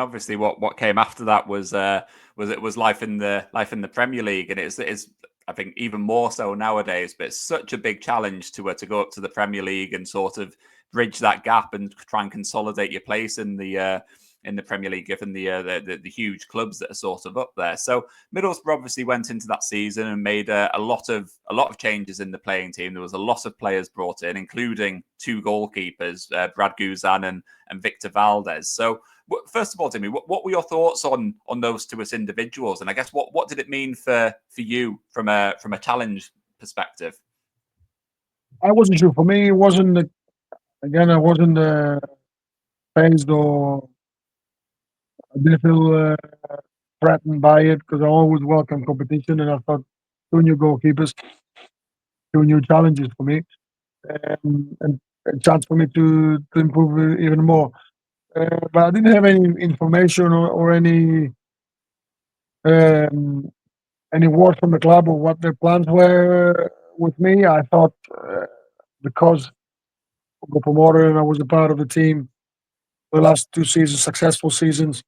Obviously, what came after that was life in the Premier League, and it's I think even more so nowadays. But it's such a big challenge to go up to the Premier League and sort of bridge that gap and try and consolidate your place in the Premier League, given the huge clubs that are sort of up there. So Middlesbrough obviously went into that season and made a lot of changes in the playing team. There was a lot of players brought in, including two goalkeepers, Brad Guzan and Victor Valdes. So first of all, Dimi, what were your thoughts on those two as individuals? And I guess what did it mean for you from a challenge perspective? I wasn't sure. For me, it wasn't again. I wasn't phased or I didn't feel threatened by it because I always welcome competition, and I thought two new goalkeepers, two new challenges for me, and a chance for me to improve even more. But I didn't have any information or um, any word from the club or what their plans were with me. I thought because I got promoted and I was a part of the team the last two seasons, successful seasons,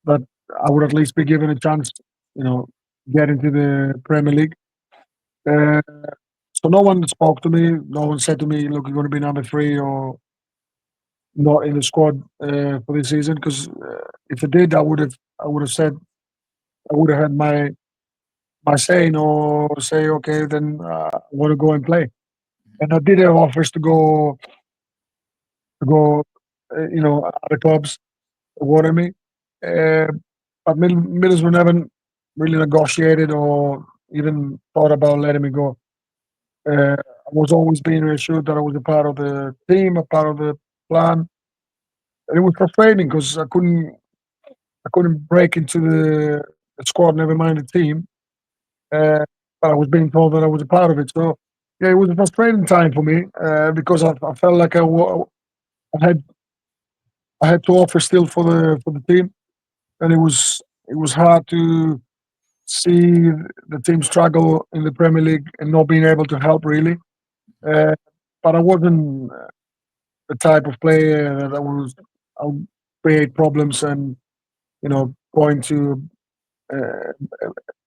that I would at least be given a chance, you know, get into the Premier League. Uh, so no one spoke to me. No one said to me, "Look, you're going to be number three or not in the squad for this season." Because if it did, I would have said, I would have had my saying or say, okay, then I want to go and play. And I did have offers to go, other clubs wanted me. Uh, but Middlesbrough never really negotiated or even thought about letting me go. I was always being reassured that I was a part of the team, a part of the plan. And it was frustrating because I couldn't break into the squad, never mind the team. Uh, but I was being told that I was a part of it. So yeah, it was a frustrating time for me because I felt like I had I had to offer still for the team, and it was hard to see the team struggle in the Premier League and not being able to help really. Uh, but I wasn't the type of player that I would create problems and going to uh,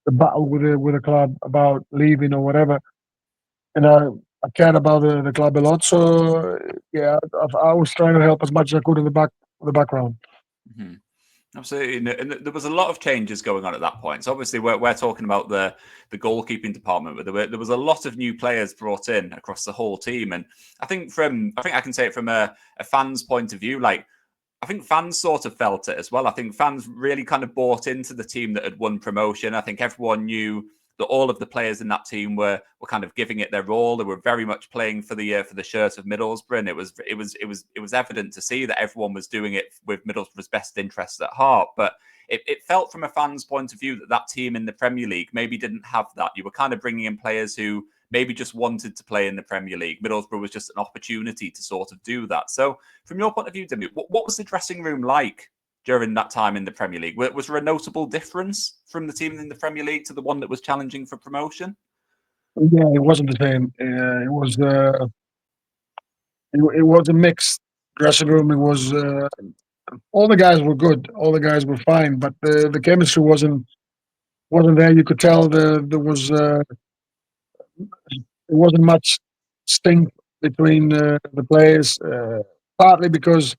the battle with a club about leaving or whatever. And I cared about the club a lot. So yeah, I was trying to help as much as I could in the background. Mm-hmm. Absolutely, and there was a lot of changes going on at that point. So obviously, we're talking about the goalkeeping department, but there was a lot of new players brought in across the whole team. And I think I can say it from a fan's point of view. Like I think fans sort of felt it as well. I think fans really kind of bought into the team that had won promotion. I think everyone knew that all of the players in that team were kind of giving it their all. They were very much playing for the shirt of Middlesbrough, and it was evident to see that everyone was doing it with Middlesbrough's best interests at heart. But it felt from a fan's point of view that team in the Premier League maybe didn't have that. You were kind of bringing in players who maybe just wanted to play in the Premier League. Middlesbrough was just an opportunity to sort of do that. So, from your point of view, Dimi, what was the dressing room like during that time in the Premier League? Was there a notable difference from the team in the Premier League to the one that was challenging for promotion? Yeah, it wasn't the same. It was a mixed dressing room. It was all the guys were good. All the guys were fine, but the chemistry wasn't there. You could tell there wasn't much stink between the players. Partly because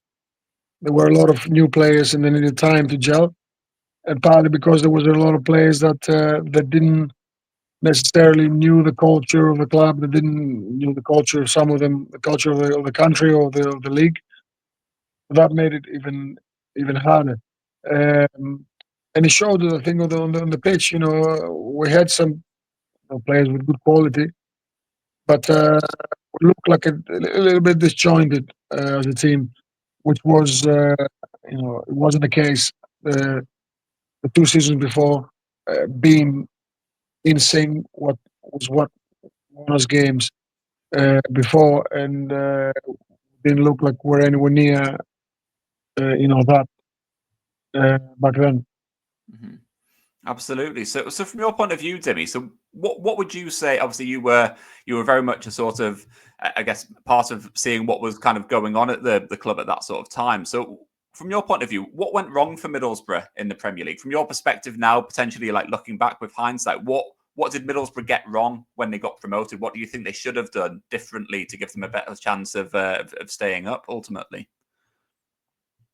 there were a lot of new players and they needed time to gel, and partly because there was a lot of players that didn't necessarily knew the culture of the club. They didn't knew the culture. Some of them, the culture of the country or the league. That made it even harder. Um, and it showed, I think, on the pitch. We had some players with good quality, but we looked like a little bit disjointed as a team, which was, it wasn't the case the two seasons before. Being in sync, what won us games before, and didn't look like we're anywhere near, that back then. Mm-hmm. Absolutely. So from your point of view, Dimi, so what would you say? Obviously, you were very much a sort of, I guess, part of seeing what was kind of going on at the club at that sort of time. So From your point of view, what went wrong for Middlesbrough in the Premier League? From your perspective now, potentially like looking back with hindsight, what did Middlesbrough get wrong when they got promoted? What do you think they should have done differently to give them a better chance of staying up ultimately?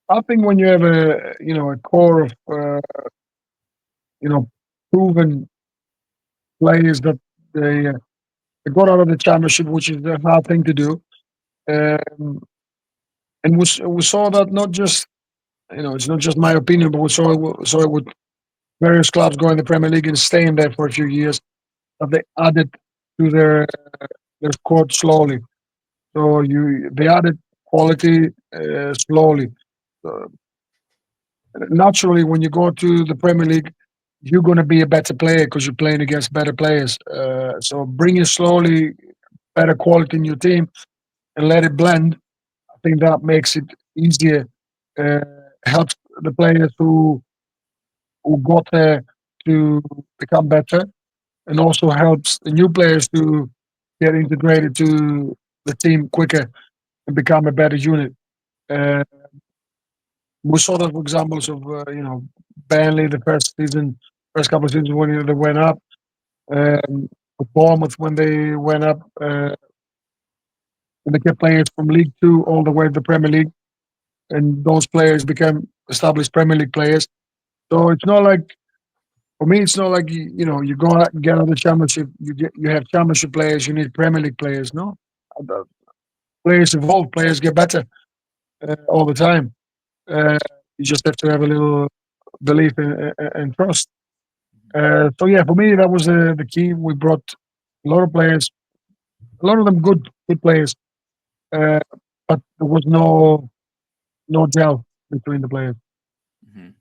I think when you have a core of you know proven players that they got out of the championship, which is the hard thing to do, um, and we saw that not just it's not just my opinion, but we saw it with various clubs going to the Premier League and staying there for a few years. That they added to their squad slowly. So they added quality slowly. So naturally, when you go to the Premier League, you're going to be a better player because you're playing against better players. So bring it slowly, better quality in your team, and let it blend. I think that makes it easier. Uh, Helps the players who got there to become better, and also helps the new players to get integrated to the team quicker and become a better unit. Uh, we saw that for examples of Burnley the first couple of seasons when they went up, Bournemouth when they went up, and they kept players from League Two all the way to the Premier League, and those players became established Premier League players. So it's not like for me, it's not like you go out and get out of the championship. You have championship players. You need Premier League players. No, Uh, players evolve. Players get better all the time. Uh, you just have to have a little belief and trust. So yeah, for me that was the key. We brought a lot of players, a lot of them good players, uh, but there was no gel between the players. Mhm.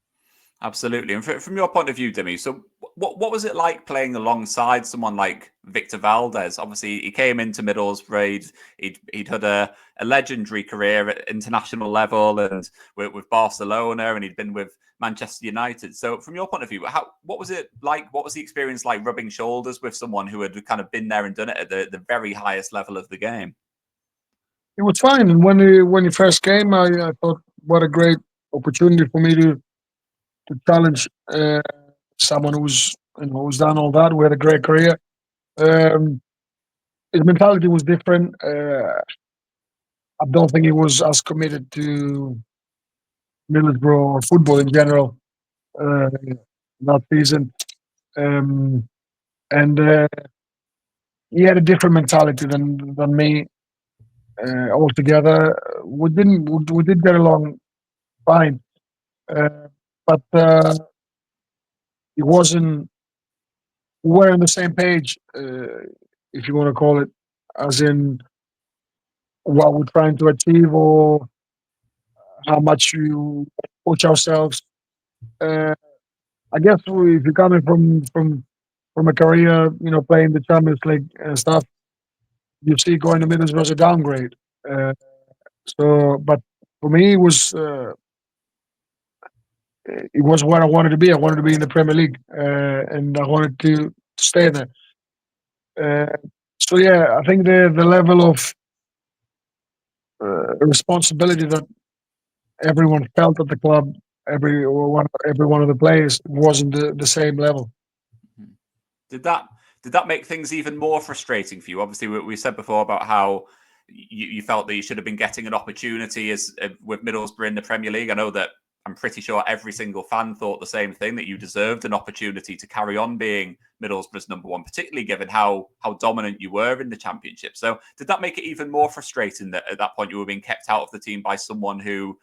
Absolutely. And from your point of view, Dimi, so what was it like playing alongside someone like Victor Valdes? Obviously, he came into Middlesbrough. He'd had a legendary career at international level and with Barcelona, and he'd been with Manchester United. So, from your point of view, what was it like? What was the experience like rubbing shoulders with someone who had kind of been there and done it at the very highest level of the game? It was fine. And when he first came, I thought what a great opportunity for me to challenge someone who's done all that. We had a great career. Um, his mentality was different. I don't think he was as committed to Middlesbrough or football in general that season. Um, and he had a different mentality than me altogether. We did get along fine, uh, but it wasn't. We were on the same page, if you want to call it, as in what we're trying to achieve or how much you push ourselves. Uh, I guess if you're coming from a career, playing the Champions League and stuff, you see going to Middlesbrough as a downgrade. Uh, but for me, it was where I wanted to be. I wanted to be in the Premier League, and I wanted to stay there. Uh, so yeah, I think the level of responsibility that everyone felt at the club, every one of the players wasn't the same level. Mhm. Did that make things even more frustrating for you? Obviously, we said before about how you felt that you should have been getting an opportunity as with Middlesbrough in the Premier League. I know that I'm pretty sure every single fan thought the same thing, that you deserved an opportunity to carry on being Middlesbrough's number one, particularly given how dominant you were in the Championship. So did that make it even more frustrating that at that point you were being kept out of the team by someone who,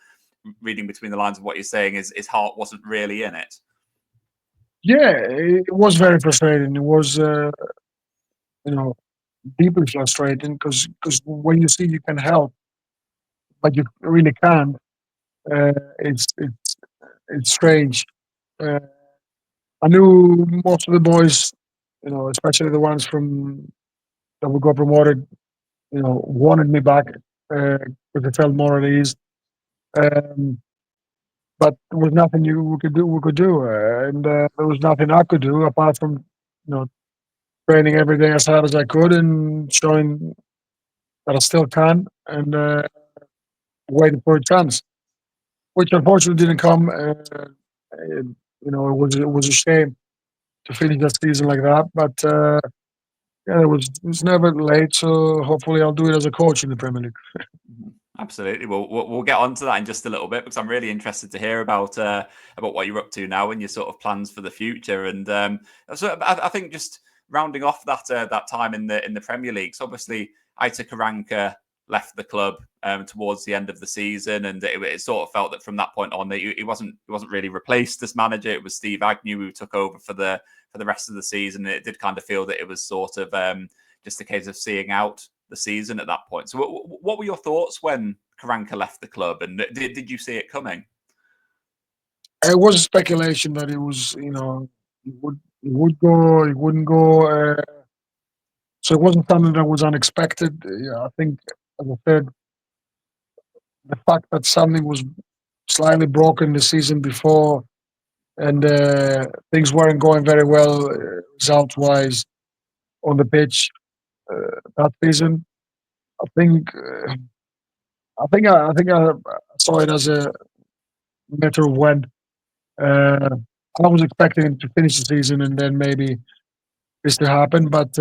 reading between the lines of what you're saying, his heart wasn't really in it? Yeah, it was very frustrating. It was, you know, deeply frustrating because when you see you can help, but you really can't, it's strange. Uh, I knew most of the boys, especially the ones from that we got promoted, wanted me back because they felt more at ease. Um, but there was nothing we could do, and there was nothing I could do apart from training every day as hard as I could and showing that I still can and waiting for a chance. which unfortunately didn't come. It was a shame to finish that season like that. But yeah, it was never late. So hopefully, I'll do it as a coach in the Premier League. Absolutely. We'll get on to that in just a little bit because I'm really interested to hear about what you're up to now and your sort of plans for the future. And so I think just rounding off that time in the Premier League. So obviously, Aitor Karanka left the club towards the end of the season, and it sort of felt that from that point on, that he wasn't really replaced as manager. It was Steve Agnew who took over for the rest of the season. It did kind of feel that it was sort of just a case of seeing out the season at that point. So what were your thoughts when Karanka left the club, and did you see it coming? It was speculation that it was, he would go, he wouldn't go. So it wasn't something that was unexpected. Yeah, I think, as I said, the fact that something was slightly broken the season before and things weren't going very well result-wise on the pitch that season. I think, I saw it as a matter of when. Uh, I was expecting him to finish the season and then maybe this to happen, but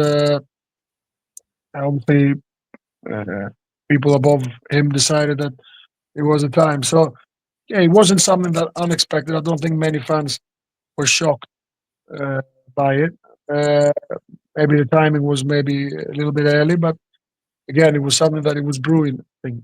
obviously uh, people above him decided that it was the time. So yeah, it wasn't something that unexpected. I don't think many fans were shocked uh, by it. Uh, Maybe the timing was maybe a little bit early, but again, it was something that it was brewing. I think.